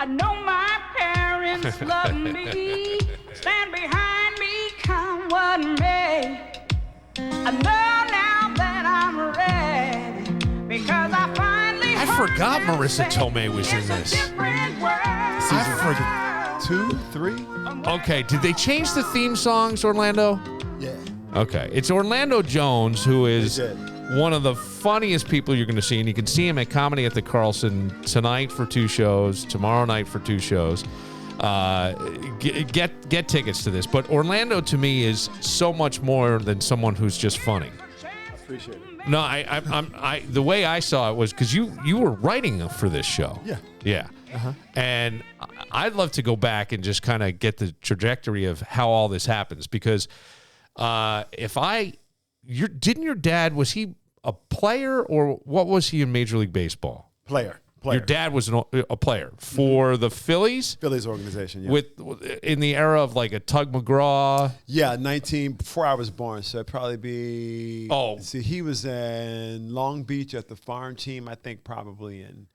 I know my parents love me, stand behind me, come what may. I know now that I'm ready, because I finally I forgot Marissa Tomei was in this. Season 2, 3? Okay, did they change the theme songs, Orlando? Yeah. Okay, it's Orlando Jones, who is They did. one of the funniest people you're going to see, and you can see him at Comedy at the Carlson tonight for 2 shows, tomorrow night for 2 shows. Get tickets to this. But Orlando, to me, is so much more than someone who's just funny. I appreciate it. No, I the way I saw it was because you were writing for this show. Yeah. And I'd love to go back and just kind of get the trajectory of how all this happens, because didn't your dad, was he a player, or what was he in Major League Baseball? Player. Your dad was a player for the Phillies? Phillies organization, yeah. With in the era of like a Tug McGraw? Yeah, 19, before I was born, so it'd probably be... Oh. See, he was in Long Beach at the farm team, I think probably in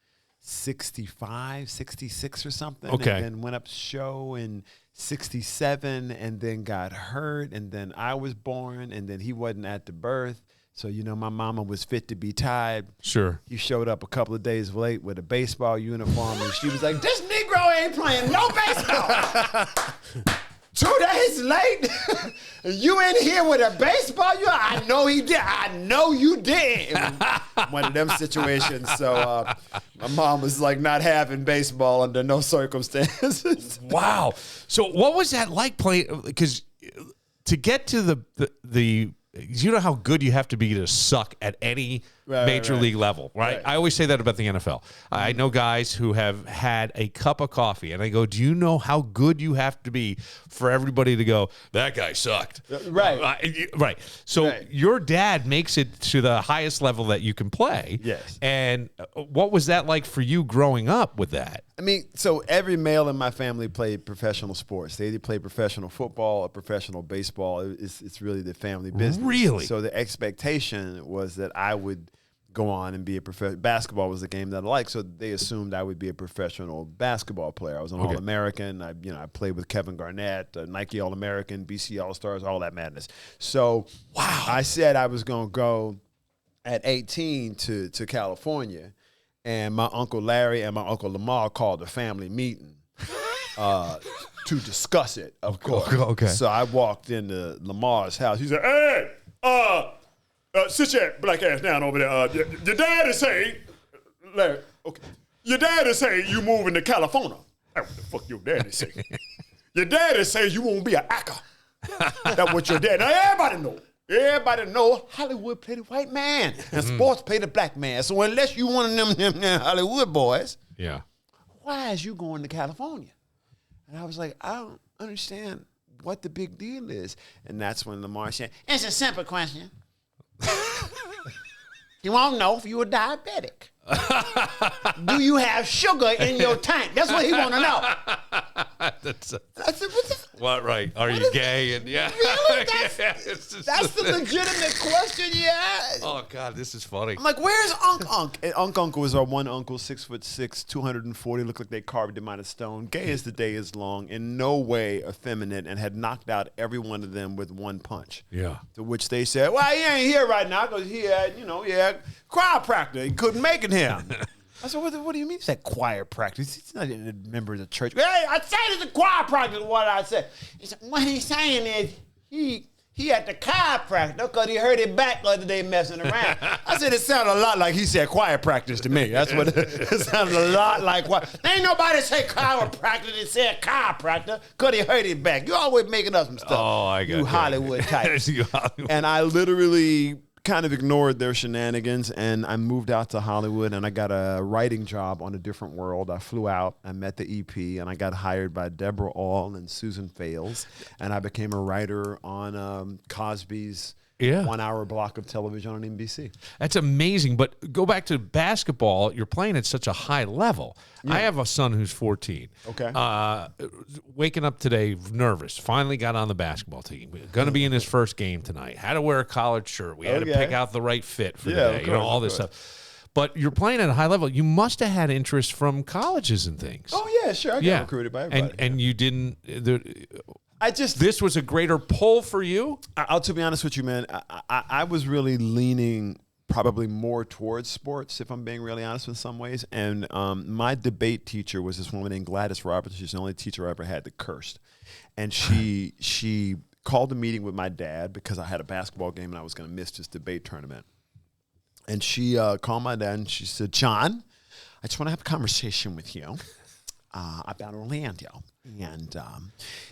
65, 66 or something. Okay. And then went up show in 67 and then got hurt, and then I was born, and then he wasn't at the birth. So, my mama was fit to be tied. Sure. He showed up a couple of days late with a baseball uniform, and she was like, "This Negro ain't playing no baseball." 2 days late, you in here with a baseball? I know he did. I know you did. One of them situations. So my mom was like not having baseball under no circumstances. Wow. So what was that like playing? Because to get to the you know how good you have to be to suck at any major league level, right? I always say that about the NFL. I know guys who have had a cup of coffee, and I go, do you know how good you have to be for everybody to go, that guy sucked? Right. Right. So your dad makes it to the highest level that you can play. Yes. And what was that like for you growing up with that? I mean, so every male in my family played professional sports. They either played professional football or professional baseball. It's really the family business. Really? So the expectation was that I would go on and be a professional. Basketball was the game that I liked, so they assumed I would be a professional basketball player. I was an All-American. I played with Kevin Garnett, Nike All-American, BC All-Stars, all that madness. So I said I was going to go at 18 to California. And my Uncle Larry and my Uncle Lamar called a family meeting to discuss it, of course. Okay. So I walked into Lamar's house. He said, "Hey, sit your black ass down over there. Your dad is saying, Larry, okay. Your dad is saying you moving to California." Hey, what the fuck your daddy say? Your dad is saying you won't be an actor. That's what your dad. Now everybody know Hollywood play the white man and sports play the black man. So unless you one of them Hollywood boys, why is you going to California? And I was like, I don't understand what the big deal is. And that's when Lamar said, "It's a simple question. You won't know if you were diabetic. Do you have sugar in your tank?" That's what he want to know. I said, What, right? Are you gay? And really? That's the legitimate question you asked. Oh God, this is funny. I'm like, where's Unc? And Unc was our one uncle, 6'6", 240, looked like they carved him out of stone. Gay as the day is long, in no way effeminate, and had knocked out every one of them with one punch. Yeah. To which they said, "Well, he ain't here right now because he had, chiropractor. He couldn't make it here." I said, what do you mean? He said choir practice. He's not a member of the church. Hey, I said it's a choir practice, what I said. He said, what he's saying is he had the chiropractor because he hurt his back the other day messing around. I said, it sounded a lot like he said choir practice to me. That's what it sounded a lot like. Ain't nobody say chiropractor. They said chiropractor because he hurt his back. You always making up some stuff. Oh, I got you Hollywood type. You Hollywood. And I literally kind of ignored their shenanigans, and I moved out to Hollywood, and I got a writing job on A Different World. I flew out, I met the EP, and I got hired by Deborah All and Susan Fales, and I became a writer on Cosby's 1 hour block of television on NBC. That's amazing. But go back to basketball. You're playing at such a high level. Yeah. I have a son who's 14. Okay. Waking up today nervous. Finally got on the basketball team. Going to be in his first game tonight. Had to wear a collared shirt. We had to pick out the right fit for the day. All this stuff. but you're playing at a high level. You must have had interest from colleges and things. Oh yeah, sure. I got recruited by everybody. And you didn't. This was a greater pull for you. I'll to be honest with you, man. I was really leaning probably more towards sports, if I'm being really honest in some ways. And my debate teacher was this woman named Gladys Roberts. She's the only teacher I ever had that cursed. And she called a meeting with my dad because I had a basketball game and I was going to miss this debate tournament. And she called my dad and she said, John, I just want to have a conversation with you about Orlando. And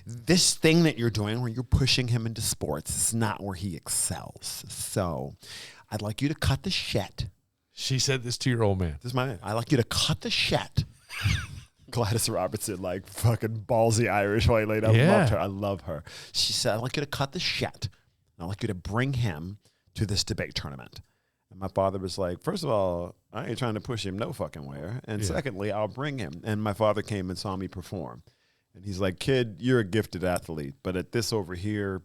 this thing that you're doing where you're pushing him into sports is not where he excels. So I'd like you to cut the shit. She said this to your old man. This is my man. I'd like you to cut the shit. Gladys Robertson, like fucking ballsy Irish white lady. I loved her. I love her. She said, I'd like you to cut the shit. I'd like you to bring him to this debate tournament. And my father was like, first of all, I ain't trying to push him no fucking where. And secondly, I'll bring him. And my father came and saw me perform. And he's like, kid, you're a gifted athlete. But at this over here,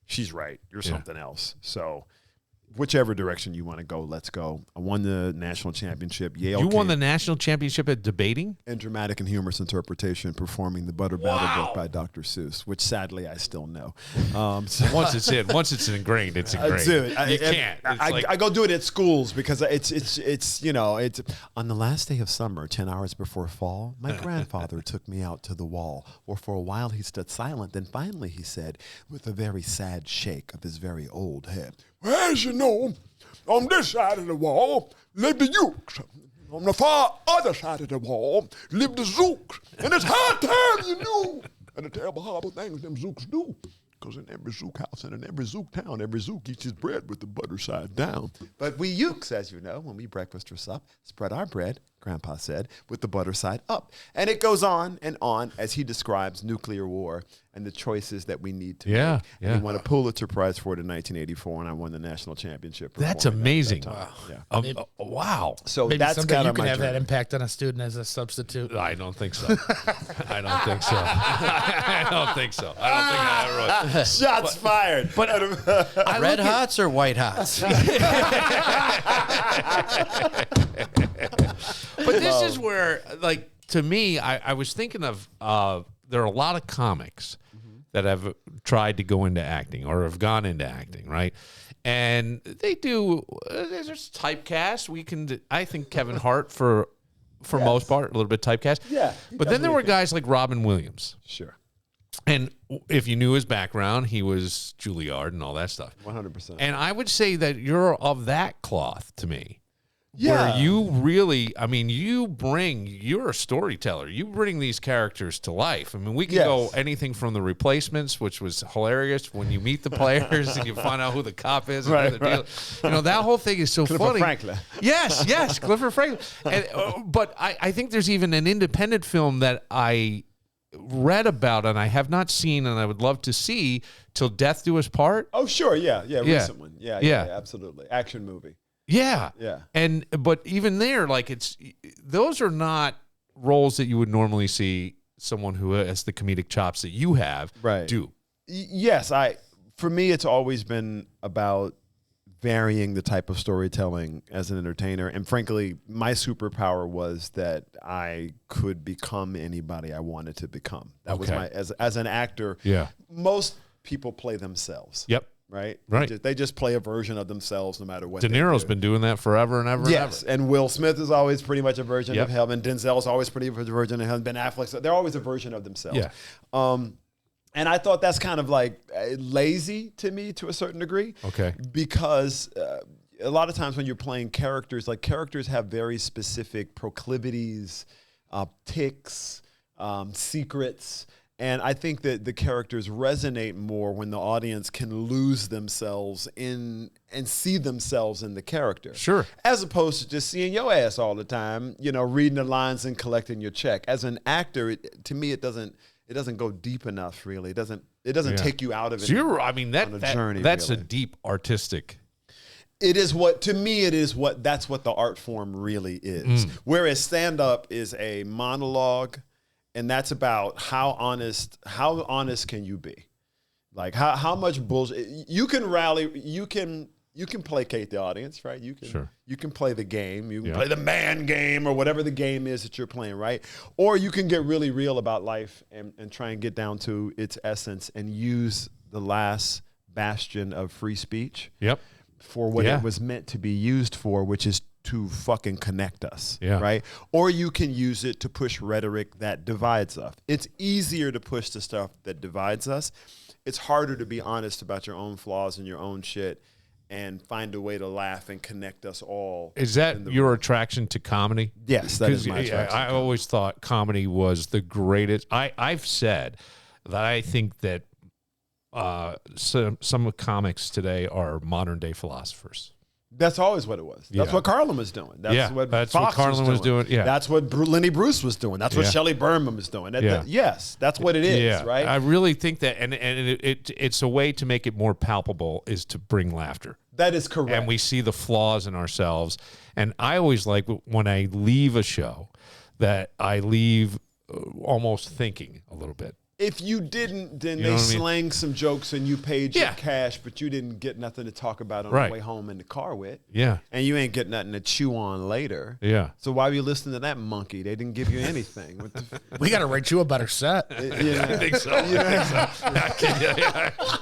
she's right. You're something else. So whichever direction you want to go, let's go. I won the national championship. Yale. You won the national championship at debating? In dramatic and humorous interpretation, performing the Butter Battle book by Dr. Seuss, which sadly I still know. So once it's ingrained, it's ingrained. Dude, you can't. I go do it at schools because it's on the last day of summer, 10 hours before fall, my grandfather took me out to the wall, where for a while he stood silent. Then finally he said, with a very sad shake of his very old head, well, as you know, on this side of the wall live the Ukes. On the far other side of the wall live the Zooks. And it's high time you knew. And the terrible, horrible things them Zooks do. Because in every Zook house and in every Zook town, every Zook eats his bread with the butter side down. But we Ukes, as you know, when we breakfast or sup, spread our bread, Grandpa said, with the butter side up. And it goes on as he describes nuclear war and the choices that we need to make. And he won a Pulitzer Prize for it in 1984, and I won the national championship. That's amazing. Wow. Wow. So Maybe that's someday kind you of can my have journey. that impact on a student as a substitute. I don't think so. I don't think so. I don't think so. I don't think I ever would. Shots fired. But Red hots or white hots? But this is where, like, to me, I was thinking of there are a lot of comics that have tried to go into acting or have gone into acting, right? And they do. There's typecast. I think Kevin Hart for most part, a little bit typecast. Yeah. But then there were guys like Robin Williams. Sure. And if you knew his background, he was Juilliard and all that stuff. 100%. And I would say that you're of that cloth to me. Yeah. Where you really, you're a storyteller. You bring these characters to life. I mean, we can go anything from The Replacements, which was hilarious when you meet the players and you find out who the cop is. And deal. You know, that whole thing is so funny. Franklin. Yes, Clifford Franklin. And, but I think there's even an independent film that I read about and I have not seen and I would love to see, Till Death Do Us Part. Oh, sure. Yeah. Recent one. Yeah, absolutely. Action movie. Yeah. Yeah. But even there, like those are not roles that you would normally see someone who has the comedic chops that you have do. Yes, for me it's always been about varying the type of storytelling as an entertainer. And frankly, my superpower was that I could become anybody I wanted to become. That was as an actor. Yeah. Most people play themselves. Yep. Right? They just play a version of themselves no matter what. De Niro's been doing that forever and ever Yes, and Will Smith is always pretty much a version Yep. of him, and Denzel's always pretty much a version of him. Ben Affleck's, they're always a version of themselves. Yeah. And I thought that's kind of like lazy to me to a certain degree. Okay. Because a lot of times when you're playing characters, like characters have very specific proclivities, tics, secrets. And I think that the characters resonate more when the audience can lose themselves in and see themselves in the character. Sure. As opposed to just seeing your ass all the time, reading the lines and collecting your check. As an actor, to me, it doesn't go deep enough, really. It doesn't take you out of it. So on a journey, that's really. a deep artistic. That's what the art form really is. Whereas stand-up is a monologue, and that's about how honest can you be? Like how much bullshit you can rally, you can you can placate the audience, right? You can Sure. you can play the game. You can play the man game or whatever the game is that you're playing, right? Or you can get really real about life and try and get down to its essence and use the last bastion of free speech for what it was meant to be used for, which is to fucking connect us, right? Or you can use it to push rhetoric that divides us. It's easier to push the stuff that divides us. It's harder to be honest about your own flaws and your own shit and find a way to laugh and connect us all. Is that your attraction to comedy? Yes, that is my attraction. I always thought comedy was the greatest. I've said that I think that some of comics today are modern day philosophers. That's always what it was. That's what Carlin was doing. That's what Fox Carlin was doing. Yeah. That's what Lenny Bruce was doing. That's what Shelley Berman was doing. Yes, that's what it is, right? I really think that, and it's a way to make it more palpable is to bring laughter. That is correct. And we see the flaws in ourselves. And I always like when I leave a show that I leave almost thinking a little bit. If you didn't, then they slang some jokes and you paid your cash, but you didn't get nothing to talk about on the way home in the car with. Yeah. And you ain't get nothing to chew on later. Yeah. So why were you listening to that monkey? They didn't give you anything. We got to write you a better set. I think so.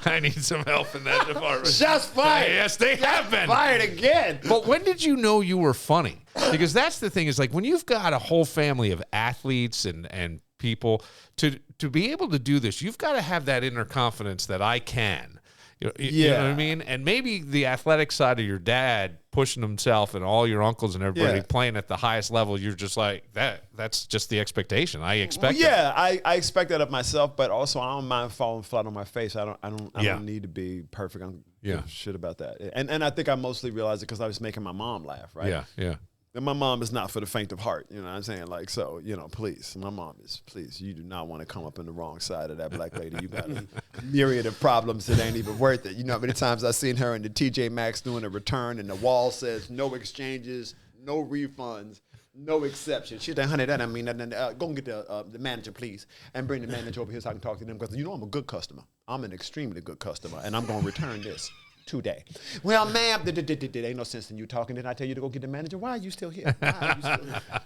I need some help in that department. Shots fired. Yes, they have been. Fired again. But when did you know you were funny? Because that's the thing is like when you've got a whole family of athletes and people to be able to do this, you've got to have that inner confidence that I can. You know what I mean? And maybe the athletic side of your dad pushing himself and all your uncles and everybody playing at the highest level, you're just like, that's just the expectation. I expect that. I expect that of myself, but also I don't mind falling flat on my face. I don't need to be perfect. I don't give a shit about that. And I think I mostly realized it because I was making my mom laugh, right? Yeah, yeah. And my mom is not for the faint of heart, you know what I'm saying? Like, so, please, my mom is, you do not want to come up on the wrong side of that black lady. You got a myriad of problems that ain't even worth it. You know how many times I've seen her in the TJ Maxx doing a return and the wall says no exchanges, no refunds, no exception. She's like, honey, that I mean, go and get the manager, please, and bring the manager over here so I can talk to them because, I'm a good customer. I'm an extremely good customer, and I'm going to return this today. Well, ma'am, there ain't no sense in you talking. Didn't I tell you to go get the manager? Why are you still here?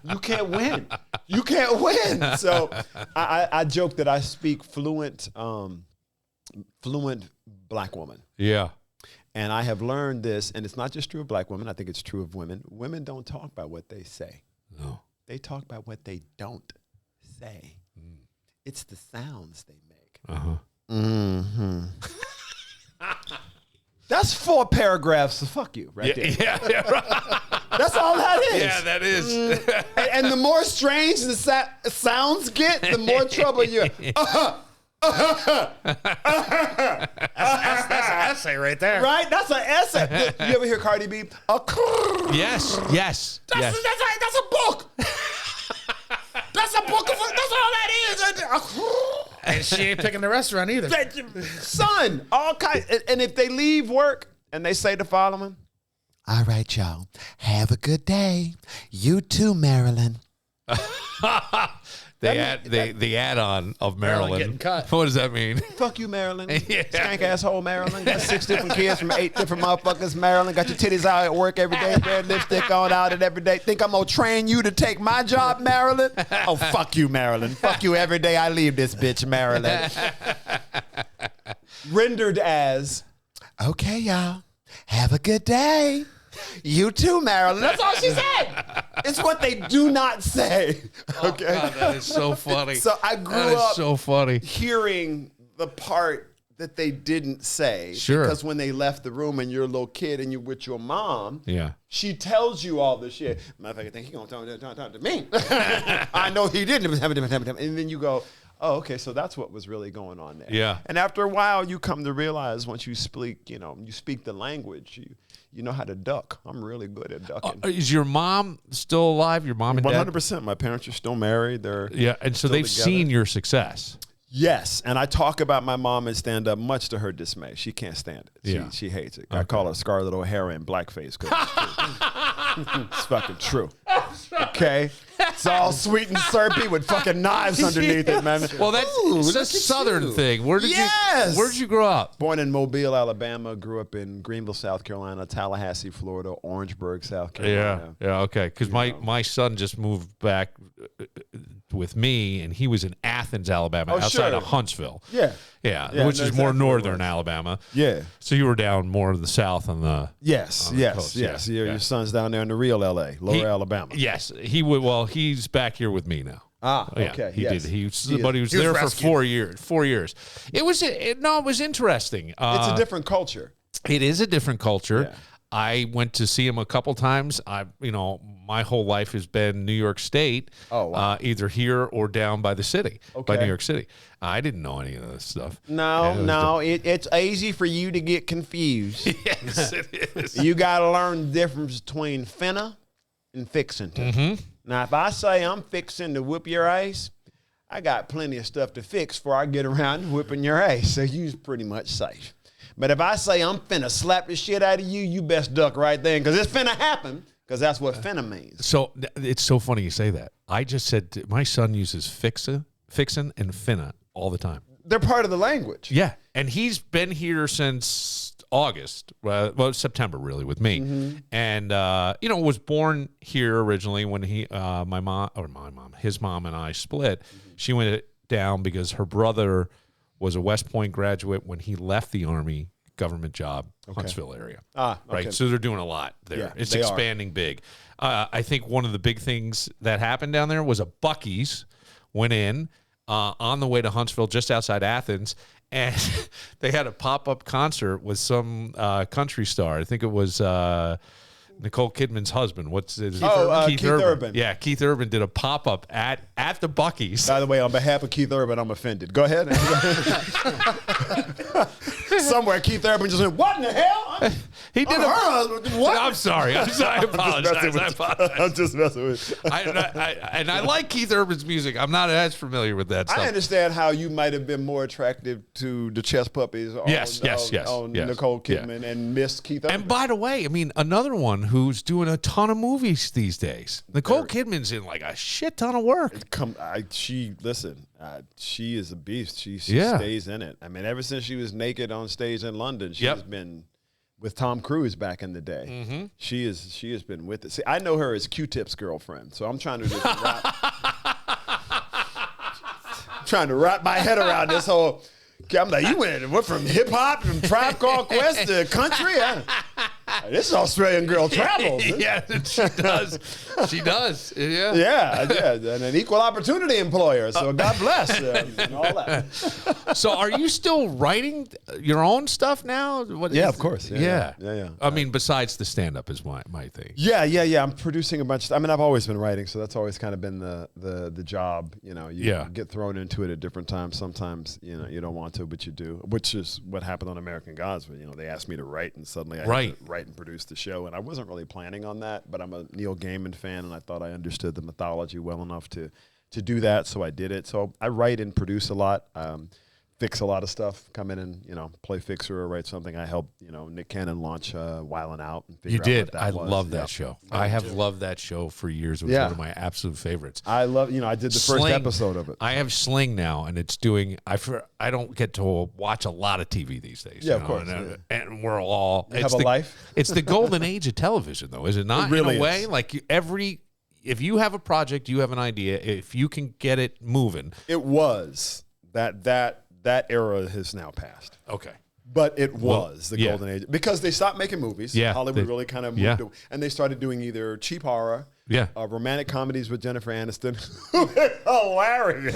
You can't win. You can't win. So I joke that I speak fluent black woman. Yeah. And I have learned this, and it's not just true of black women. I think it's true of women. Women don't talk about what they say. No. They talk about what they don't say. It's the sounds they make. Uh-huh. Mm-hmm. That's 4 paragraphs of fuck you right there. Yeah, right. That's all that is. Yeah, that is. And the more strange the sounds get, the more trouble you're. That's an essay right there. Right? That's an essay. You ever hear Cardi B? Yes. That's a book. That's a book of. That's all that is. And she ain't picking the restaurant either. Son, all kinds. And if they leave work and they say the following, all right, y'all, have a good day. You too, Marilyn. The add-on of Maryland. Getting cut. What does that mean? Fuck you, Maryland. Skank asshole, Maryland. Got 6 different kids from 8 different motherfuckers, Maryland. Got your titties out at work every day, red lipstick on out and every day. Think I'm gonna train you to take my job, Maryland? Oh, fuck you, Maryland. Fuck you every day I leave this bitch, Maryland. Rendered as, okay, y'all, have a good day. You too, Marilyn. That's all she said. It's what they do not say. Okay, Oh, God, that is so funny. So I grew up so funny hearing the part that they didn't say. Sure. Because when they left the room and you're a little kid and you're with your mom, she tells you all this shit. Motherfucker think he gonna talk to me. I know he didn't. And then you go, oh, okay, so that's what was really going on there. Yeah. And after a while, you come to realize once you speak, you speak the language, you know how to duck. I'm really good at ducking. Is your mom still alive? Your mom and dad? 100%. My parents are still married. They're and so they've seen your success. Yes, and I talk about my mom in stand-up much to her dismay. She can't stand it. She hates it. Okay. I call her Scarlett O'Hara in blackface. It's fucking true. Okay? It's all sweet and syrupy with fucking knives underneath it, man. Well, that's a southern thing. Where did you grow up? Born in Mobile, Alabama. Grew up in Greenville, South Carolina, Tallahassee, Florida, Orangeburg, South Carolina. Yeah, okay. Because my son just moved back with me, and he was in Athens, Alabama, outside of Huntsville. Yeah, which is more northern Alabama. Yeah. So you were down more to the south on the coast. Yes. Your son's down there in the real L.A., Lower Alabama. Yes, he would. Well, he's back here with me now. Okay. He did. But he was there for 4 years. 4 years. It was interesting. It's a different culture. It is a different culture. Yeah. I went to see him a couple times. My whole life has been New York State. Oh, wow. Either here or down by the city, by New York City. I didn't know any of this stuff. It's easy for you to get confused. Yes, it is. You got to learn the difference between finna and fixing to. Mm-hmm. Now, if I say I'm fixing to whip your ass, I got plenty of stuff to fix before I get around to whipping your ass, so you's pretty much safe. But if I say I'm finna slap the shit out of you, you best duck right then, because it's finna happen, because that's what finna means. So it's so funny you say that. I just said my son uses fixin' and finna all the time. They're part of the language. Yeah, and he's been here since August, September really with me, and was born here originally when his mom and I split. She went down because her brother was a West Point graduate when he left the Army, government job, Huntsville area. Right, so they're doing a lot there. Yeah, it's expanding big. I think one of the big things that happened down there was a Buc-ee's went in on the way to Huntsville, just outside Athens, and they had a pop-up concert with some country star. I think it was Nicole Kidman's husband. What's his name? Keith Urban. Yeah, Keith Urban did a pop-up at the Buc-ee's. By the way, on behalf of Keith Urban, I'm offended. Go ahead. Somewhere Keith Urban just went, what in the hell? He did what? I'm sorry. I apologize. I'm just messing with you. I like Keith Urban's music. I'm not as familiar with that stuff. I understand how you might have been more attractive to the Chess Puppies on Nicole Kidman and missed Keith Urban. And by the way, I mean, another one who's doing a ton of movies these days. Nicole Kidman's in like a shit ton of work. She is a beast. She stays in it. I mean, ever since she was naked on stage in London, she's been with Tom Cruise back in the day. Mm-hmm. She has been with it. See, I know her as Q-Tip's girlfriend, so I'm trying to wrap my head around this whole. I'm like, you went from hip hop and Tribe Called Quest to country. This Australian girl travels. Yeah, she does. She does. Yeah. Yeah, and an equal opportunity employer. So God bless and all that. So, are you still writing your own stuff now? Of course. Yeah. I mean, besides the stand-up is my thing. Yeah. I'm producing a bunch. I mean, I've always been writing, so that's always kind of been the job. You get thrown into it at different times. Sometimes you don't want to, but you do. Which is what happened on American Gods. Where they asked me to write, and suddenly I had to write and produce the show, and I wasn't really planning on that. But I'm a Neil Gaiman fan, and I thought I understood the mythology well enough to do that, so I did it. So I write and produce a lot. Fix a lot of stuff, come in and, play fixer or write something. I helped, Nick Cannon launch Wildin' Out. And you did. I love that show. I have loved that show for years. It was one of my absolute favorites. I love, I did the first episode of it. I have Sling now, and it's doing, I don't get to watch a lot of TV these days. Yeah, of course. And we're all. You have a life? It's the golden age of television, though, is it not? It really in a way? is. Like if you have a project, you have an idea, if you can get it moving. It was. That era has now passed. Okay. But it was the golden age because they stopped making movies. Yeah, Hollywood really kind of moved away, and they started doing either cheap horror, romantic comedies with Jennifer Aniston, hilarious,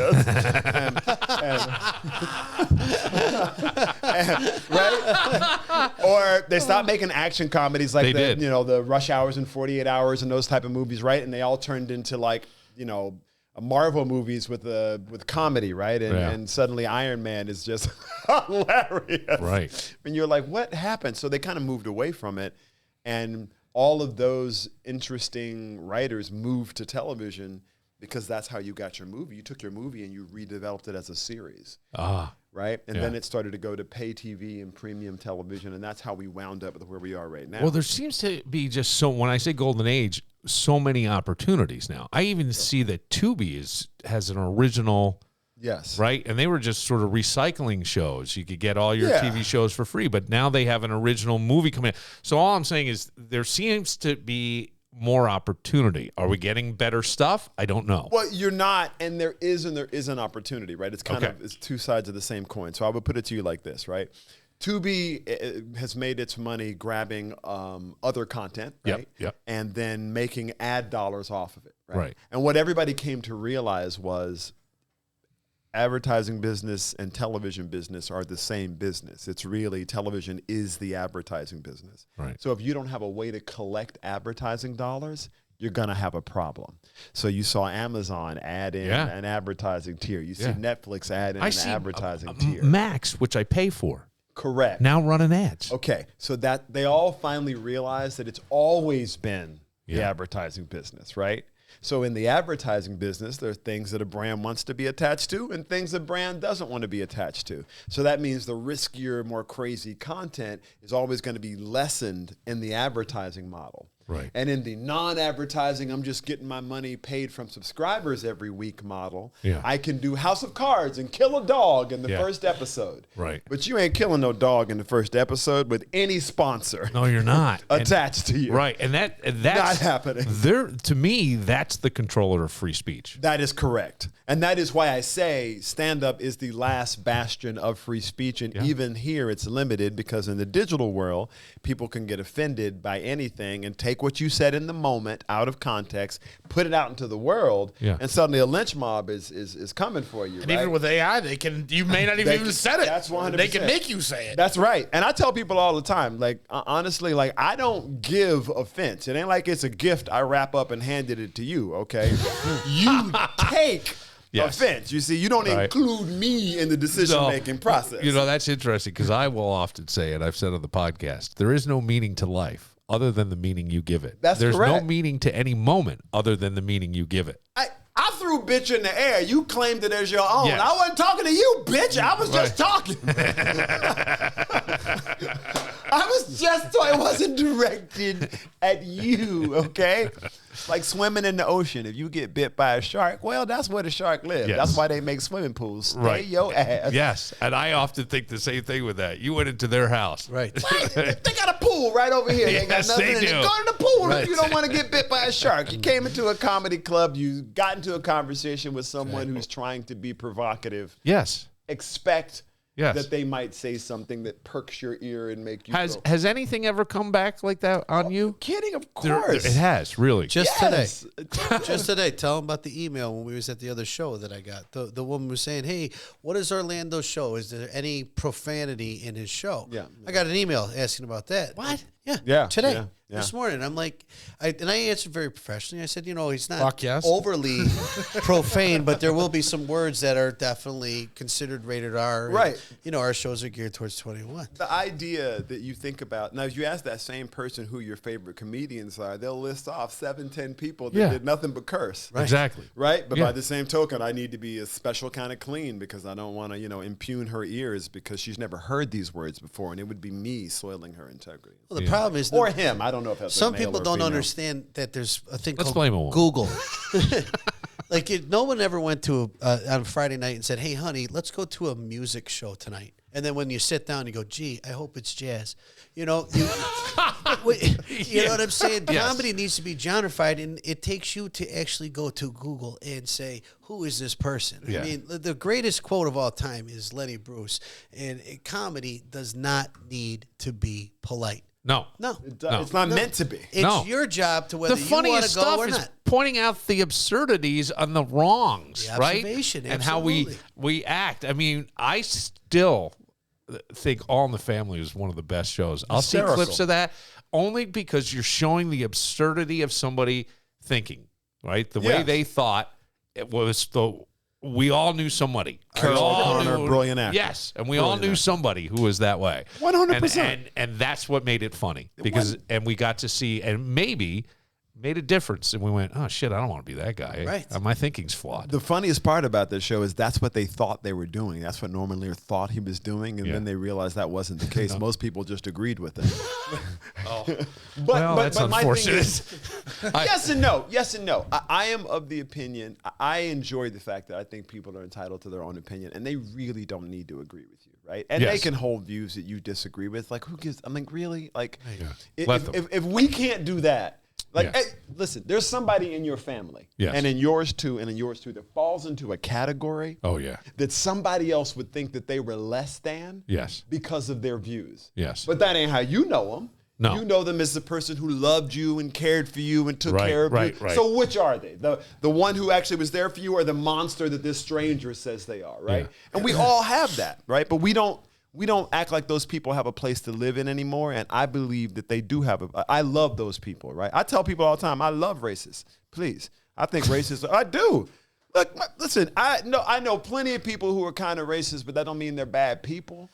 right? Or they stopped making action comedies like the Rush Hours and 48 Hours and those type of movies, right? And they all turned into Marvel movies with comedy, right? And suddenly Iron Man is just hilarious. Right. And you're like, what happened? So they kind of moved away from it. And all of those interesting writers moved to television because that's how you got your movie. You took your movie and you redeveloped it as a series. Right? And then it started to go to pay TV and premium television. And that's how we wound up with where we are right now. Well, there seems to be just when I say golden age, so many opportunities now. I even see that Tubi has an original. Yes. Right? And they were just sort of recycling shows. You could get all your Yeah. TV shows for free, but now they have an original movie coming in. So all I'm saying is there seems to be more opportunity. Are we getting better stuff? I don't know. Well, you're not, and there is an opportunity, right? It's kind Okay. of it's two sides of the same coin. So I would put it to you like this, right? Tubi has made its money grabbing other content, right? Yep. And then making ad dollars off of it, right? Right. And what everybody came to realize was advertising business and television business are the same business. It's really television is the advertising business. Right. So if you don't have a way to collect advertising dollars, you're going to have a problem. So you saw Amazon add in an advertising tier. You see Netflix add in an advertising tier. Max, which I pay for, Correct. now running ads. Okay. So that they all finally realized that it's always been the advertising business, right? So in the advertising business, there are things that a brand wants to be attached to and things a brand doesn't want to be attached to. So that means the riskier, more crazy content is always going to be lessened in the advertising model. Right. And in the non-advertising, I'm just getting my money paid from subscribers every week model, I can do House of Cards and kill a dog in the first episode. Right. But you ain't killing no dog in the first episode with any sponsor No, you're not. attached to you. Right. And that's Not happening. To me, that's the controller of free speech. That is correct. And that is why I say stand-up is the last bastion of free speech. And even here, it's limited because in the digital world, people can get offended by anything and take what you said in the moment out of context, put it out into the world, and suddenly a lynch mob is coming for you. And right? even with AI, you may not even have said it. That's 100%. They can make you say it. That's right. And I tell people all the time, like, honestly, like, I don't give offense. It ain't like it's a gift I wrap up and handed it to you, okay? You take offense. You see, you don't include me in the decision-making process. You know, that's interesting because I will often say, and I've said on the podcast, there is no meaning to life other than the meaning you give it. There's correct. no meaning to any moment other than the meaning you give it. I threw bitch in the air. You claimed it as your own. Yes. I wasn't talking to you, bitch. I was just talking. It wasn't directed at you, okay? Like swimming in the ocean. If you get bit by a shark, well, that's where the shark lives. Yes. That's why they make swimming pools. Stay Right. your ass. Yes. And I often think the same thing with that. You went into their house. Right. They got a pool right over here. They got Yes, nothing they in it. do. Go to the pool Right. if you don't want to get bit by a shark. You came into a comedy club. You got into a conversation with someone who's trying to be provocative. Yes. Expect Yes. that they might say something that perks your ear and make you go, Has anything ever come back like that on you? kidding, of There- course. it has, really. Just Yes. today. Just today. Tell them about the email when we was at the other show that I got. The woman was saying, hey, what is Orlando's show? Is there any profanity in his show? Yeah. I got an email asking about that. What? Yeah. Yeah, Today. yeah, yeah. This morning. I'm like, I answered very professionally. I said, he's not Fuck yes. overly profane, but there will be some words that are definitely considered rated R. and, Right. our shows are geared towards 21. The idea that you think about, now if you ask that same person who your favorite comedians are, they'll list off 7-10 people that did nothing but curse. Exactly. Right? But Yeah. by the same token, I need to be a special kind of clean because I don't want to, impugn her ears because she's never heard these words before, and it would be me soiling her integrity. Well, the problem is... Or him. I don't know if that's Some a male people or don't female. understand that there's a thing Let's called blame a woman. Google. No one ever went to on Friday night and said, hey, honey, let's go to a music show tonight. And then when you sit down, you go, gee, I hope it's jazz. You know what I'm saying? Yes. Comedy needs to be genreified, and it takes you to actually go to Google and say, who is this person? Yeah. I mean, the greatest quote of all time is Lenny Bruce, and comedy does not need to be polite. No. No. It's not meant to be. It's No. your job to whether The you want funniest to go stuff or is not. pointing out the absurdities and the wrongs, The right? observation, And how we absolutely. act. I mean, I still think All in the Family is one of the best shows. I'll see Hysterical. clips of that only because you're showing the absurdity of somebody thinking, right? The way Yes. they thought it was we all knew somebody. Carol We all O'Connor, brilliant actor. Yes, and we all knew somebody who was that way. 100%. And that's what made it funny because and we got to see and maybe made a difference, and we went, oh shit, I don't want to be that guy. Right. My thinking's flawed. The funniest part about this show is that's what they thought they were doing. That's what Norman Lear thought he was doing, and then they realized that wasn't the case. Most people just agreed with it. Well, that's my thing unfortunate. is, yes and no. Yes and no. I am of the opinion. I enjoy the fact that I think people are entitled to their own opinion, and they really don't need to agree with you, right? And they can hold views that you disagree with. Like, who gives? I'm like, really? Like, if we can't do that. Like, hey, listen, there's somebody in your family, and in yours too, that falls into a category. Oh yeah, that somebody else would think that they were less than. Yes, because of their views. Yes, but that ain't how you know them. No, you know them as the person who loved you and cared for you and took care of you. Right. So which are they? The one who actually was there for you, or the monster that this stranger says they are? Right. Yeah. And we all have that, right? But we don't act like those people have a place to live in anymore. And I believe that they do have I love those people, right? I tell people all the time, I love racists. Please. I think racists, I do. Look, listen, I know plenty of people who are kind of racist, but that don't mean they're bad people.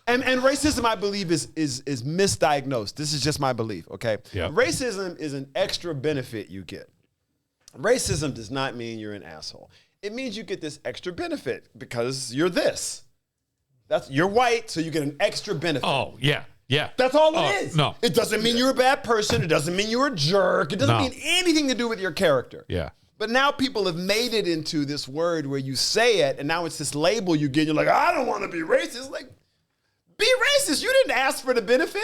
And racism, I believe, is misdiagnosed. This is just my belief, okay? Yep. Racism is an extra benefit you get. Racism does not mean you're an asshole. It means you get this extra benefit because you're this. You're white, so you get an extra benefit. Oh, yeah. Yeah. That's all it is. No. It doesn't mean you're a bad person. It doesn't mean you're a jerk. It doesn't mean anything to do with your character. Yeah. But now people have made it into this word where you say it, and now it's this label you get. You're like, I don't want to be racist. Like, be racist. You didn't ask for the benefit.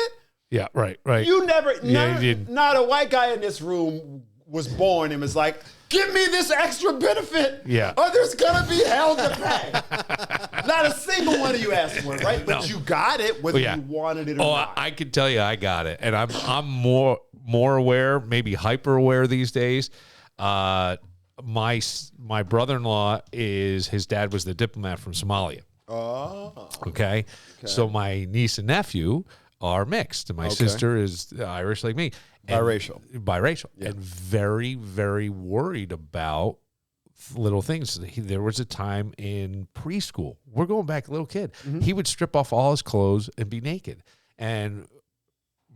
Yeah, right. You never, not a white guy in this room was born and was like, give me this extra benefit, or there's gonna be hell to pay. Not a single one of you asked for it, right? But you got it, whether you wanted it or not. I can tell you, I got it, and I'm more aware, maybe hyper aware these days. My brother-in-law his dad was the diplomat from Somalia. Oh, okay. So my niece and nephew are mixed, and my sister is Irish like me. Biracial, and very, very worried about little things. There was a time in preschool, we're going back, little kid, he would strip off all his clothes and be naked, and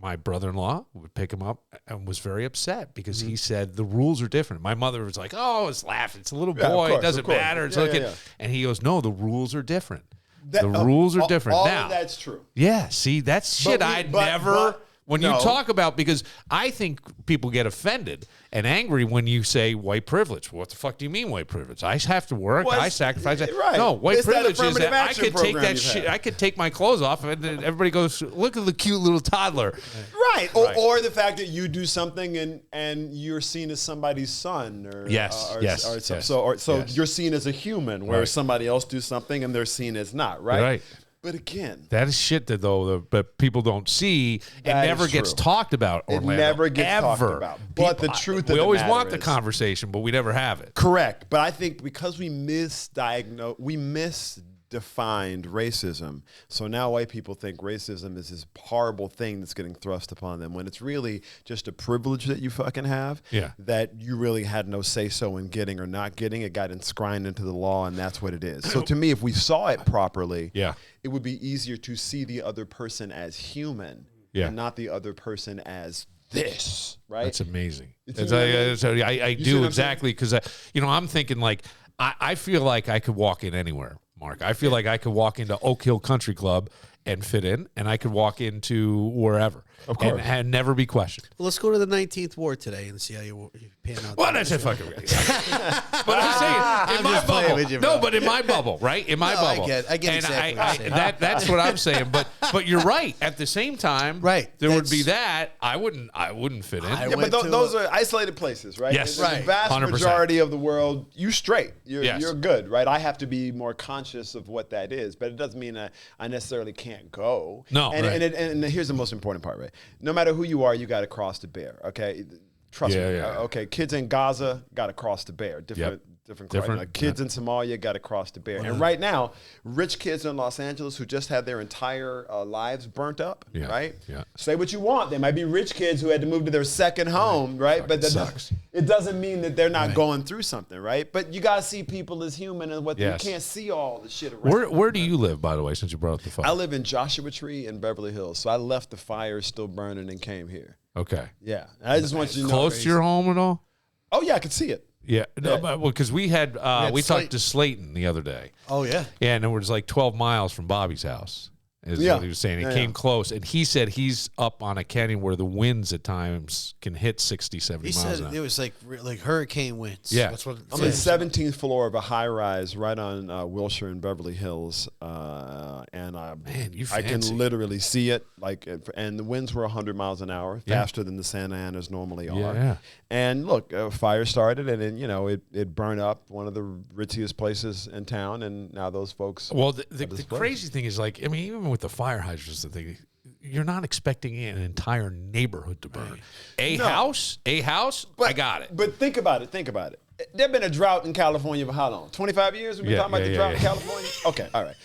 my brother-in-law would pick him up and was very upset because he said the rules are different. My mother was like, "Oh, it's laughing. It's a little boy. It doesn't matter." It's okay. And he goes, "No, the rules are different. The rules are different." All now, of that's true. Yeah. See, that's shit I'd never. When you talk about, because I think people get offended and angry when you say white privilege. What the fuck do you mean white privilege? I have to work. I sacrifice. Right. No, white privilege is that I could take that shit. I could take my clothes off, and then everybody goes, "Look at the cute little toddler." Right. Or the fact that you do something and you're seen as somebody's son, or so you're seen as a human, where somebody else do something and they're seen as not. Right. But again, that is shit but people don't see. It never gets talked about. Orlando, it never gets talked about. But the truth of we the always matter want the is, conversation, but we never have it. Correct. But I think because we misdefined racism, so now white people think racism is this horrible thing that's getting thrust upon them, when it's really just a privilege that you fucking have, that you really had no say-so in getting or not getting. It got inscribed into the law, and that's what it is. So to me, if we saw it properly, it would be easier to see the other person as human and not the other person as this, right? That's amazing. I do exactly, because I'm thinking, like, I feel like I could walk in anywhere, Mark. I feel like I could walk into Oak Hill Country Club and fit in, and I could walk into wherever, of course, and never be questioned. Well, let's go to the 19th ward today and see how you pan out. Well, that's a fucking right. But I'm saying, in my bubble. No, but in my bubble, right? In my bubble. I get exactly what you're saying. That's what I'm saying. But you're right. At the same time, there would be that. I wouldn't fit in. But those are isolated places, right? Yes. The vast 100%. Majority of the world, you straight. You're good, right? I have to be more conscious of what that is, but it doesn't mean I necessarily can't go. No. And here's the most important part, right? No matter who you are, you got to cross the bear, okay? Trust me. Okay, kids in Gaza got to cross the bear. Different kids in Somalia got to cross the bear. And right now, rich kids in Los Angeles who just had their entire lives burnt up, right? Yeah. Say what you want. They might be rich kids who had to move to their second home, right? But it doesn't mean that they're not going through something, right? But you got to see people as human, and you can't see all the shit around. Where do you live, by the way, since you brought up the fire? I live in Joshua Tree in Beverly Hills. So I left the fire still burning and came here. Okay. Yeah, I just want you to know. Close to your home at all? Oh yeah, I could see it. Yeah. No, well, because we had we talked Slayton. to Slayton the other day. Oh yeah. Yeah, and it was like 12 miles from Bobby's house. Is Yeah. what he was saying. It Yeah, came yeah. close, and he said he's up on a canyon where the winds at times can hit 60, 70 He miles said an hour. it was like hurricane winds. Yeah. That's what. I'm on the 17th floor of a high rise right on Wilshire and Beverly Hills, and you I can fancy. literally see it. And the winds were 100 miles an hour, faster than the Santa Anas normally are. Yeah. And look, fire started, and then it burned up one of the ritziest places in town, and now those folks. Well, the crazy thing is, like, I mean, even with the fire hydrants, the thing, you're not expecting an entire neighborhood to burn. A house, I got it. But think about it. There's been a drought in California for how long? 25 years? We've been talking about the drought in California? Okay, all right.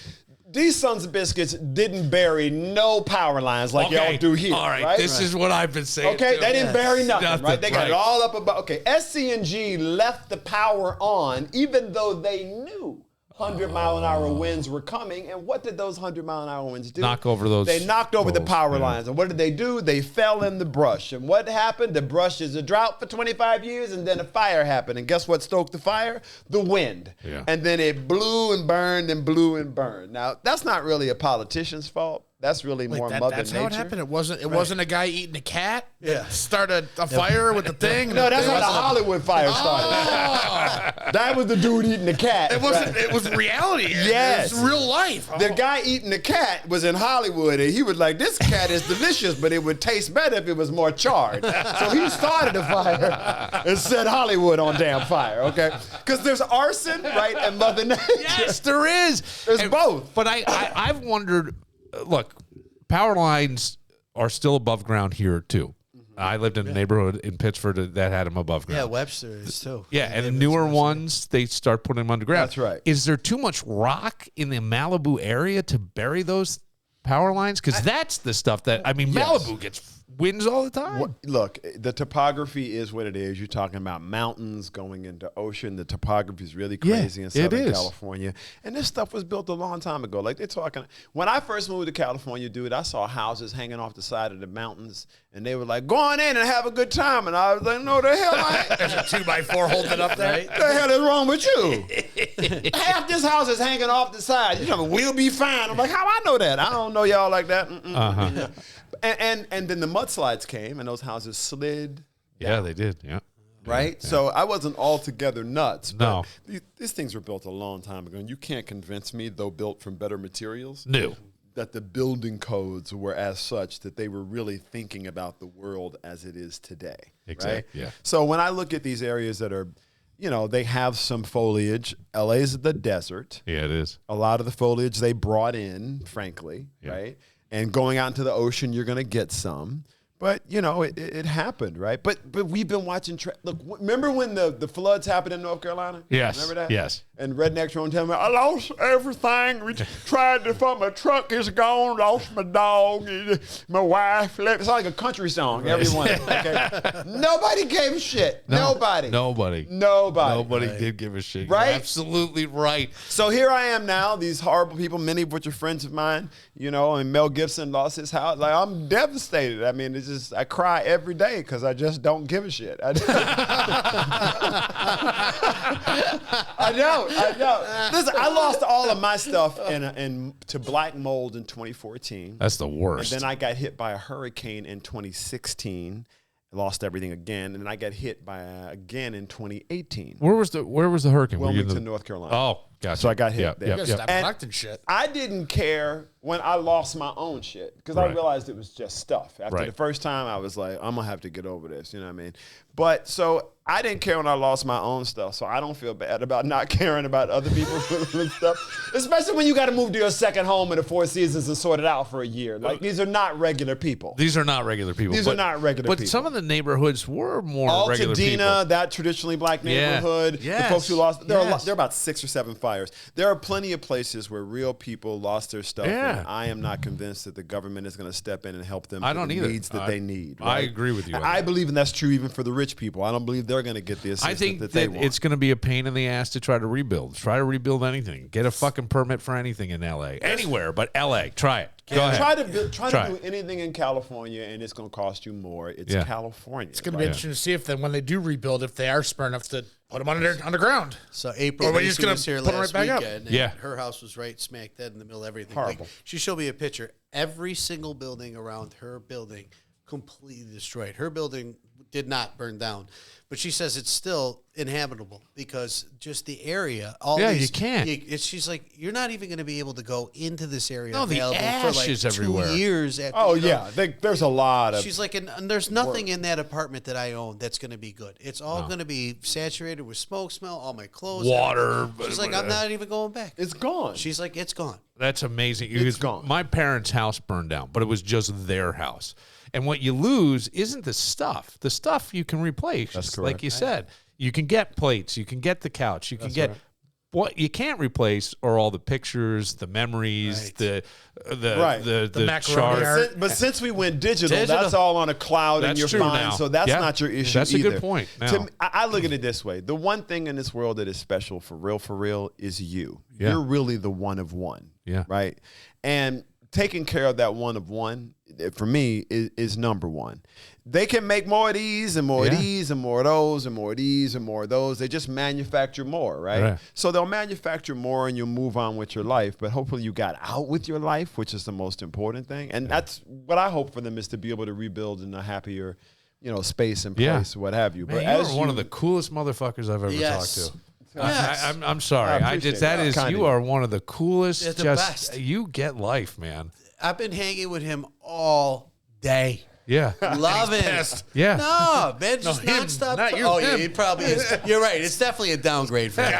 These sons of biscuits didn't bury no power lines like y'all do here. All right, this is what I've been saying. Okay, too. they didn't bury nothing, right? They got right. it all up above. Okay, SC&G left the power on even though they knew 100-mile-an-hour winds were coming. And what did those 100-mile-an-hour winds do? Knock over those They knocked over the poles, power yeah. lines. And what did they do? They fell in the brush. And what happened? The brush is a drought for 25 years, and then a fire happened. And guess what stoked the fire? The wind. Yeah. And then it blew and burned and blew and burned. Now, that's not really a politician's fault. That's really more Mother That's Nature. how it happened. It wasn't a guy eating a cat. Yeah. Started a fire with the thing. No, that's how the Hollywood fire started. That was the dude eating the cat. It wasn't. It was reality. Yes. It was real life. The guy eating the cat was in Hollywood, and he was like, this cat is delicious, but it would taste better if it was more charred. So he started a fire and set Hollywood on damn fire, okay? Because there's arson, right, and Mother Nature. Yes, there is. There's both. But I've wondered. Look, power lines are still above ground here too. I lived in a neighborhood in Pittsford that had them above ground. Yeah, Webster is too. Yeah, and the newer ones, they start putting them underground. That's right. Is there too much rock in the Malibu area to bury those power lines? Because that's the stuff that, I mean, Yes. Malibu gets winds all the time. Look, the topography is what it is. You're talking about mountains going into ocean. The topography is really crazy in it Southern is. California. And this stuff was built a long time ago. Like they're talking. When I first moved to California, dude, I saw houses hanging off the side of the mountains, and they were like, "Go on in and have a good time." And I was like, "No, the hell, I ain't." There's a 2x4 holding up there. What the hell is wrong with you? Half this house is hanging off the side. You know, we'll be fine. I'm like, how I know that? I don't know y'all like that. And then the mudslides came, and those houses slid. Yeah, they did. Yeah. Right? Yeah. So I wasn't altogether nuts. No. But these things were built a long time ago, and you can't convince me, though built from better materials, New. that the building codes were as such that they were really thinking about the world as it is today. Exactly, Right? yeah. So when I look at these areas that are, they have some foliage. LA's the desert. Yeah, it is. A lot of the foliage they brought in, frankly, Yeah. right? And going out into the ocean, you're going to get some. But, it happened, right? But we've been watching. Look, remember when the floods happened in North Carolina? Yes. Remember that? Yes. And rednecks were on telling me, I lost everything. We tried to find my truck is gone. Lost my dog. My wife left. It's like a country song. Everyone. Okay. Nobody gave a shit. Nobody. Nobody did give a shit. Right? You're absolutely right. So here I am now, these horrible people, many of which are friends of mine, and Mel Gibson lost his house. Like, I'm devastated. I mean, I cry every day because I just don't give a shit. I don't. Listen, I lost all of my stuff to black mold in 2014. That's the worst. And then I got hit by a hurricane in 2016. Lost everything again, and then I got hit by again in 2018. Where was the hurricane? Were you in Wilmington, North Carolina. Oh, gotcha. So I got hit there. You gotta stop And- collecting shit. I didn't care when I lost my own shit because I Right. realized it was just stuff. After Right. the first time, I was like, I'm going to have to get over this. You know what I mean? But so I didn't care when I lost my own stuff. So I don't feel bad about not caring about other people's stuff, especially when you got to move to your second home in the Four Seasons and sort it out for a year. Like, these are not regular people. These are not regular people. These are not regular but people. some of the neighborhoods were more regular Altadena, people. that traditionally black neighborhood. Yes. The folks who lost, there are Yes. about 6 or 7 fires fires. There are plenty of places where real people lost their stuff, Yeah. and I am not convinced that the government is going to step in and help them I for don't the either. needs that they need. I Right? agree with you on I that. believe, and that's true even for the rich people. I don't believe they're going to get the assistance I think that they that want. it's going to be a pain in the ass to try to rebuild. Try to rebuild anything. Get a fucking permit for anything in L.A. Anywhere but L.A. Try it. Go ahead. Try Try to it. do anything in California, and it's going to cost you more. It's Yeah. California. It's going to be interesting to see if then when they do rebuild, if they are smart enough to put them underground. So April Or were you just Macy gonna was here put 'em last right back up? weekend. And Yeah. her house was right smack dead in the middle of everything. Horrible. Like, she showed me a picture. Every single building around her building completely destroyed. Her building did not burn down, but she says it's still inhabitable because just the area. All Yeah, these, you can't. She's like, you're not even going to be able to go into this area. No, the available ash for like is 2 everywhere. years. After, Oh, you know, yeah. There's a lot of... She's like, and there's nothing in that apartment that I own that's going to be good. It's all going to be saturated with smoke smell, all my clothes. Water. everything. She's like, I'm not even going back. It's gone. She's like, it's gone. That's amazing. It's gone. My parents' house burned down, but it was just their house. And what you lose isn't the stuff. The stuff you can replace. That's Like correct. you said, you can get plates, you can get the couch, you can get. What you can't replace are all the pictures, the memories, Right. the macaroni chart. art. But since we went digital, Digital. that's all on a cloud and That's you're true fine. now. So that's Yeah. not your issue That's a either. good point. To Now. me, I look at it this way. The one thing in this world that is special for real, is you. Yeah. You're really the one of one. Yeah. Right? And taking care of that one of one, for me, is number one. They can make more of these and more Yeah. of these and more of those and more of these and more of those. They just manufacture more, right? Right. So they'll manufacture more and you'll move on with your life. But hopefully you got out with your life, which is the most important thing. And that's what I hope for them, is to be able to rebuild in a happier, space and Yeah. place, what have you. Man, But you as are one of the coolest motherfuckers I've ever Yes. talked to. Yes. I'm sorry. I I appreciate just that that. is Kind you of. are one of the coolest. You're the just best. you get life, man. I've been hanging with him all day. Yeah. Love him. pissed. Yeah. No, man, just him, nonstop. not you, Oh, yeah, him. it probably is. You're right. It's definitely a downgrade for him.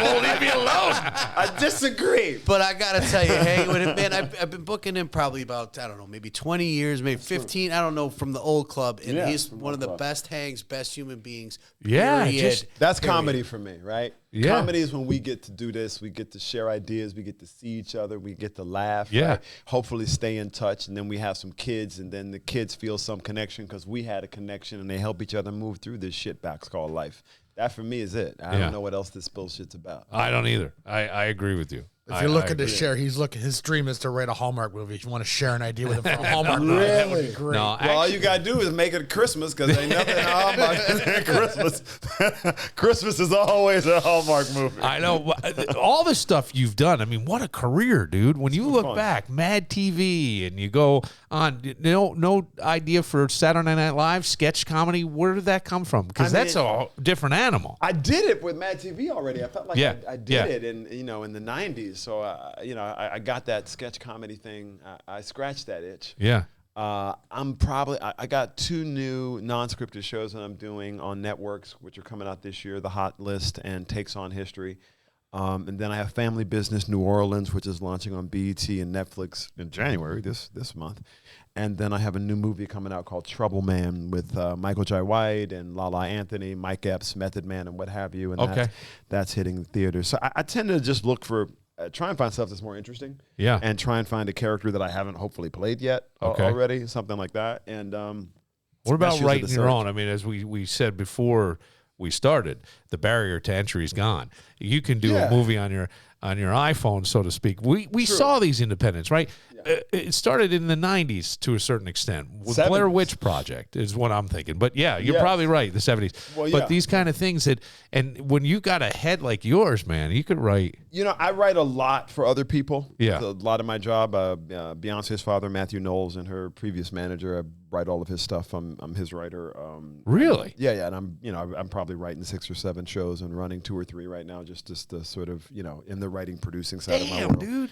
Won't leave me alone. I disagree. But I got to tell you, hanging with him, man, I've been booking him probably about, I don't know, maybe 20 years, maybe 15, I don't know, from the old club. And Yeah, he's from one of the old club. best hangs, best human beings. Yeah, period. just- That's Period. comedy for me, right? Yeah. Comedy is when we get to do this, we get to share ideas, we get to see each other, we get to laugh. Yeah. Right? Hopefully stay in touch, and then we have some kids, and then the kids feel some connection because we had a connection, and they help each other move through this shit box called life. That for me is it. I Yeah. don't know what else this bullshit's about. I don't either. I agree with you. If you're looking to share, his dream is to write a Hallmark movie. If you want to share an idea with him for a Hallmark movie, that would be great. No, Well, all you gotta do is make it Christmas because ain't nothing Hallmark than Christmas. Christmas is always a Hallmark movie. I know all the stuff you've done. I mean, what a career, dude. When you look fun. back, Mad TV, and you go on, no idea for Saturday Night Live sketch comedy. Where did that come from? Because I that's mean- a different animal. I did it with Mad TV already. I felt like Yeah, I did yeah. it in the 90s. So, I got that sketch comedy thing. I scratched that itch. Yeah. I got 2 new non-scripted shows that I'm doing on networks, which are coming out this year, The Hot List and Takes on History. And then I have Family Business New Orleans, which is launching on BET and Netflix in January this month. And then I have a new movie coming out called Trouble Man with Michael Jai White and Lala Anthony, Mike Epps, Method Man, and what have you. And Okay. that's hitting the theaters. So I tend to just look for, try and find stuff that's more interesting. Yeah. And try and find a character that I haven't hopefully played yet Okay. already, something like that. And What about Masters of writing the your Search. own? I mean, as we said before we started, the barrier to entry is gone. You can do Yeah. a movie on your iPhone, so to speak. We saw these independents, right? It started in the 90s to a certain extent. With Blair 70s. Witch Project is what I'm thinking. But yeah, you're Yes. probably right, the 70s. Well, but yeah. these kind of things and when you got a head like yours, man, you could write. I write a lot for other people. Yeah. It's a lot of my job. Beyonce's father, Matthew Knowles, and her previous manager, I write all of his stuff. I'm his writer. Really? Yeah, and I'm probably writing 6 or 7 shows and running 2 or 3 right now, just to sort of in the writing producing side of my Damn, world. dude.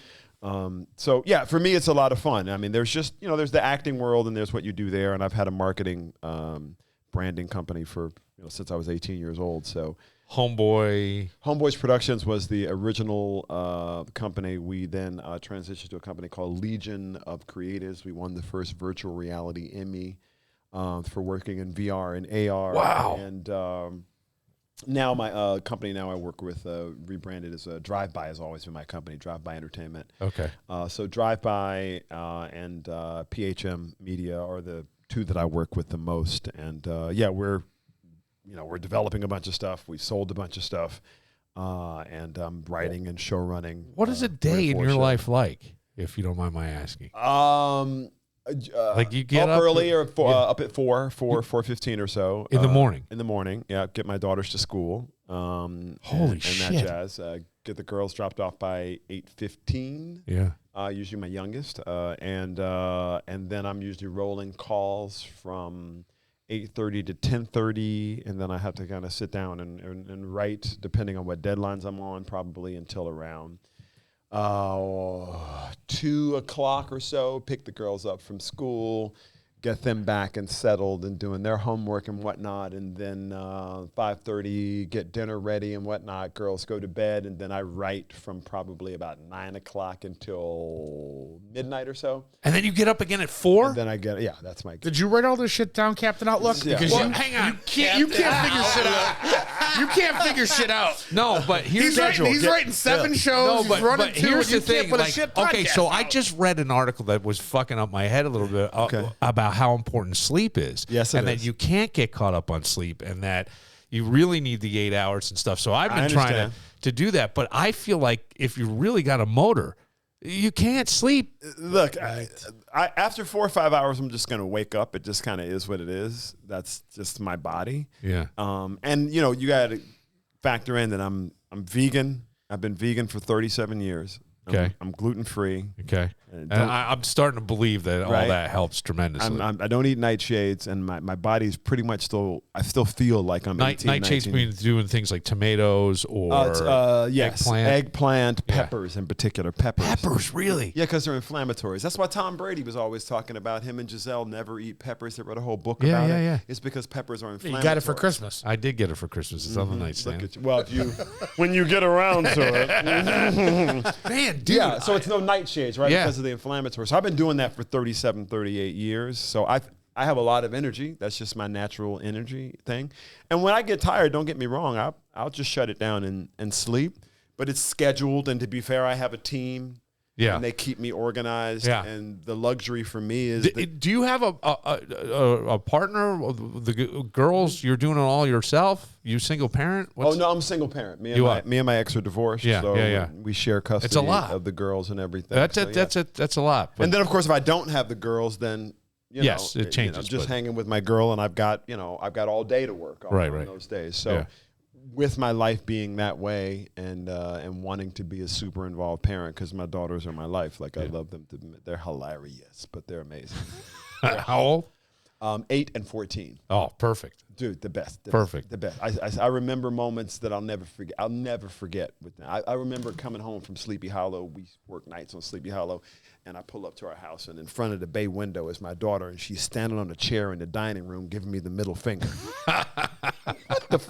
So yeah, for me it's a lot of fun. I mean, there's just there's the acting world and there's what you do there, and I've had a marketing branding company for since I was 18 years old. So Homeboys Productions was the original company. We then transitioned to a company called Legion of Creatives. We won the first virtual reality Emmy for working in VR and AR. Wow. And Now my company I work with rebranded as Drive By has always been my company, Drive By Entertainment. Okay. So Drive By and PHM Media are the two that I work with the most. And we're developing a bunch of stuff. We've sold a bunch of stuff, and I'm writing and show running. What is a day in your life like, if you don't mind my asking? Like you get up up early or up at 4:15 or so in the morning. In the morning, yeah. Get my daughters to school. Holy shit! And that jazz. Get the girls dropped off by 8:15. Yeah. Usually my youngest, and then I'm usually rolling calls from 8:30 to 10:30, and then I have to kind of sit down and write, depending on what deadlines I'm on, probably until around 2 o'clock or so. Pick the girls up from school, get them back and settled and doing their homework and whatnot, and then 5:30 get dinner ready and whatnot. Girls go to bed, and then I write from probably about 9 o'clock until midnight or so. And then you get up again at 4? And then I get that's my. Did you write all this shit down, Captain Outlook? Yeah. Because Well, hang on. you can't figure shit out. You can't figure shit out. No, but here's He's writing 7 shows. No, he's running but 2. here's the You can't thing. put a Like, shit okay, so podcast I out. just read an article that was fucking up my head a little bit about how important sleep is. Yes, it and is. that you can't get caught up on sleep, and that you really need the 8 hours and stuff. So I've been trying understand. to do that, but I feel like if you really got a motor, you can't sleep. Look, I after 4 or 5 hours, I'm just gonna wake up. It just kind of is what it is. That's just my body. Yeah. And you got to factor in that I'm vegan. I've been vegan for 37 years. Okay. I'm gluten free. Okay. And And I'm starting to believe that all Right. that helps tremendously. I don't eat nightshades, and my body's pretty much I still feel like I'm 18, Nightshades 19. means doing things like tomatoes or yes, eggplant, peppers in particular. Peppers. Really? Yeah, because they're inflammatories. That's why Tom Brady was always talking about him and Giselle never eat peppers. They wrote a whole book Yeah, about yeah, it. yeah. It's because peppers are inflammatory. You got it for Christmas. I did get it for Christmas. It's on the nightstand. Look at you. Well, if you when you get around to it. Man, dude. Yeah, so it's no nightshades, right? Yeah. Because of the inflammatory. So I've been doing that for 37, 38 years. So I have a lot of energy. That's just my natural energy thing. And when I get tired, don't get me wrong, I'll just shut it down and sleep. But it's scheduled, and to be fair, I have a team. Yeah. And they keep me organized. Yeah. And the luxury for me is Do you have a partner? The girls, you're doing it all yourself? You single parent? Oh no, I'm a single parent. Me and my ex are divorced. Yeah, so yeah. we share custody It's a lot. of the girls and everything. That's So, yeah. that's a lot. But And then of course, if I don't have the girls, then Yes, it changes, just but- hanging with my girl, and I've got all day to work on, Right. those days. So Yeah. with my life being that way, and wanting to be a super involved parent, because my daughters are my life. Like I love them. They're hilarious, but they're amazing. how old? 8 and 14. Oh, perfect. Dude, the best. Perfect. The best. I remember moments that I'll never forget. I'll never forget with them. I remember coming home from Sleepy Hollow. We work nights on Sleepy Hollow, and I pull up to our house, and in front of the bay window is my daughter, and she's standing on a chair in the dining room giving me the middle finger. What the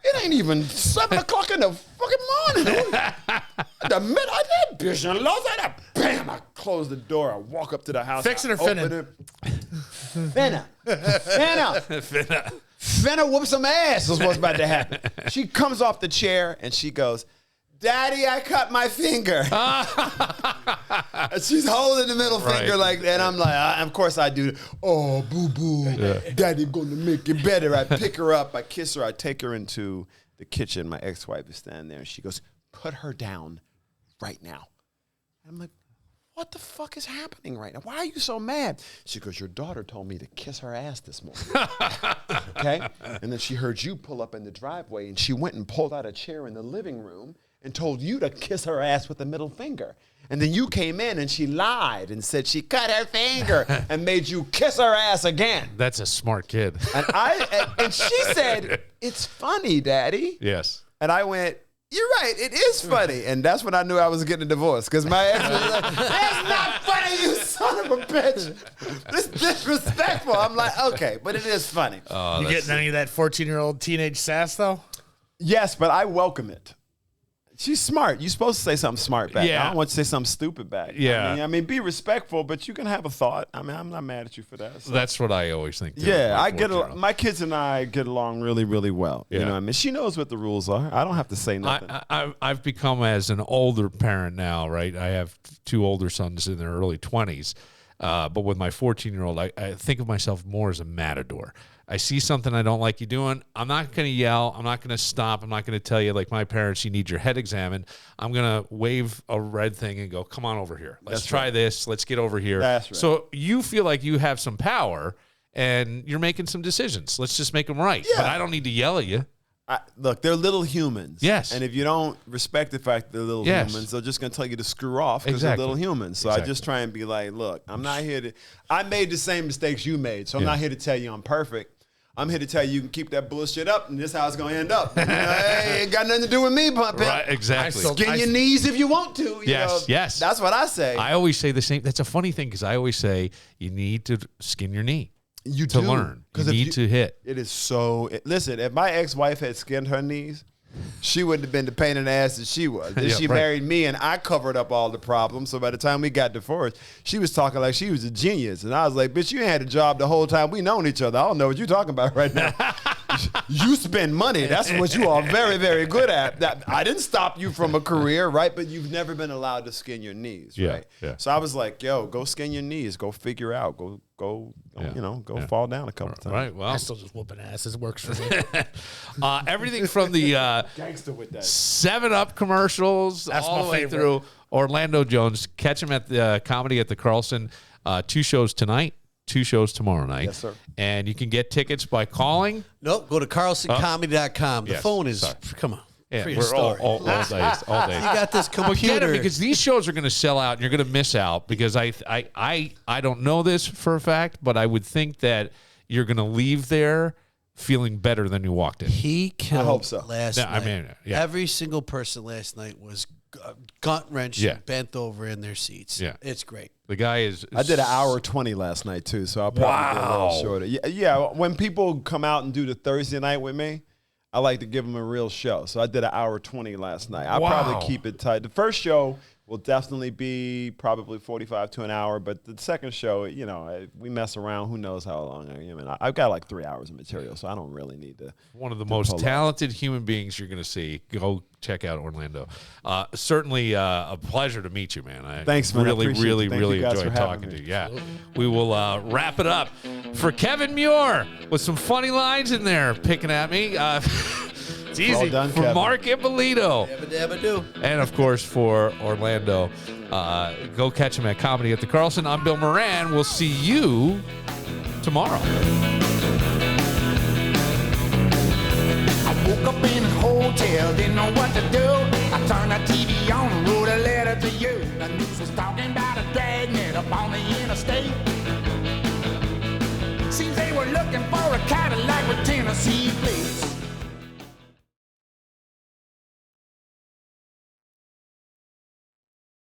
it ain't even 7 o'clock in the fucking morning. The minute I did, bitch, and lost that, bam, I close the door. I walk up to the house. Fix it I or finna? open it. Finna. Finna whoop some ass is what's about to happen. She comes off the chair and she goes, Daddy, I cut my finger. And she's holding the middle finger like that. And I'm like, of course I do. Oh, boo-boo. Daddy gonna make it better. I pick her up. I kiss her. I take her into the kitchen. My ex-wife is standing there. And she goes, put her down right now. I'm like, what the fuck is happening right now? Why are you so mad? She goes, your daughter told me to kiss her ass this morning. Okay? And then she heard you pull up in the driveway, and she went and pulled out a chair in the living room and told you to kiss her ass with the middle finger. And then you came in and she lied and said she cut her finger and made you kiss her ass again. That's a smart kid. And she said, it's funny, Daddy. Yes. And I went, you're right, it is funny. And that's when I knew I was getting a divorce. Because my ex was like, that's not funny, you son of a bitch. This disrespectful. I'm like, okay, but it is funny. You getting any of that 14-year-old teenage sass, though? Yes, but I welcome it. She's smart. You're supposed to say something smart back. Yeah. I don't want you to say something stupid back. Yeah. I mean, be respectful, but you can have a thought. I mean, I'm not mad at you for that. So. That's what I always think. Too, Yeah, like I get 14-year-old. my kids and I get along really, really well. Yeah. You know what I mean? She knows what the rules are. I don't have to say nothing. I've become, as an older parent now, right? I have 2 older sons in their early 20s. But with my 14-year-old, I think of myself more as a matador. I see something I don't like you doing. I'm not going to yell. I'm not going to stop. I'm not going to tell you, like my parents, you need your head examined. I'm going to wave a red thing and go, come on over here. Let's try this. Let's get over here. That's right. So you feel like you have some power and you're making some decisions. Let's just make them right. Yeah. But I don't need to yell at you. Look, they're little humans. Yes. And if you don't respect the fact that they're little Yes. humans, they're just going to tell you to screw off because Exactly. they're little humans. So I just try and be like, look, I'm not here to – I made the same mistakes you made, so I'm not here to tell you I'm perfect. I'm here to tell you can keep that bullshit up, and this is how it's going to end up. Hey, ain't got nothing to do with me, pump. Right, exactly. Skin your knees if you want to. You Yes, know? yes. That's what I say. I always say the same. That's a funny thing because I always say you need to skin your knee You to do. learn. You 'Cause if need to hit. It is so. Listen, if my ex-wife had skinned her knees, she wouldn't have been the pain in the ass that she was. Then Yeah, she right. married me, and I covered up all the problems. So by the time we got divorced, she was talking like she was a genius, and I was like, "Bitch, you ain't had a job the whole time we known each other. I don't know what you're talking about right now. You spend money. That's what you are very, very good at. I didn't stop you from a career, right? But you've never been allowed to skin your knees, Yeah, right? yeah. So I was like, "Yo, go skin your knees. Go figure out. Go. You know, go fall down a couple times. Right. Well, I still just whooping asses. It works for me. everything from the Gangster with that. 7-Up commercials That's all my the way favorite. through Orlando Jones. Catch him at the Comedy at the Carlson. 2 shows tonight, 2 shows tomorrow night. Yes, sir. And you can get tickets by calling. Nope. Go to carlsoncomedy.com. The Yes, phone is, sorry. come on. Yeah, Free we're story. all days. All days. You got this But get it, computer. because these shows are going to sell out and you're going to miss out, because I don't know this for a fact, but I would think that you're going to leave there feeling better than you walked in. He killed hope so. last Yeah, I night. mean, yeah. Every single person last night was gut wrenched, Yeah. bent over in their seats. Yeah. It's great. The guy is. I did an hour 20 last night too, so I'll probably be a little shorter. Yeah, when people come out and do the Thursday night with me, I like to give them a real show. So I did an hour 20 last night. I'll probably keep it tight. The first show will definitely be probably 45 to an hour, but the second show, you know, we mess around. Who knows how long? I mean, I've got like 3 hours of material, so I don't really need to. One of the most talented human beings you're going to see. Go check out Orlando. Certainly a pleasure to meet you, man. Thanks, man. I Really, appreciate really, it. Thank really you guys enjoyed for having talking me. to you. Yeah. We will wrap it up. For Kevin Muir, with some funny lines in there picking at me. It's easy. Well done, for Kevin. Mark Ipolito. Dabba dabba do. And, of course, for Orlando, go catch him at Comedy at the Carlson. I'm Bill Moran. We'll see you tomorrow. I woke up in a hotel, didn't know what to do. I turned the TV on and wrote a letter to you. The news was talking about a dragnet up on the interstate. Seems they were looking for a Cadillac with Tennessee plates.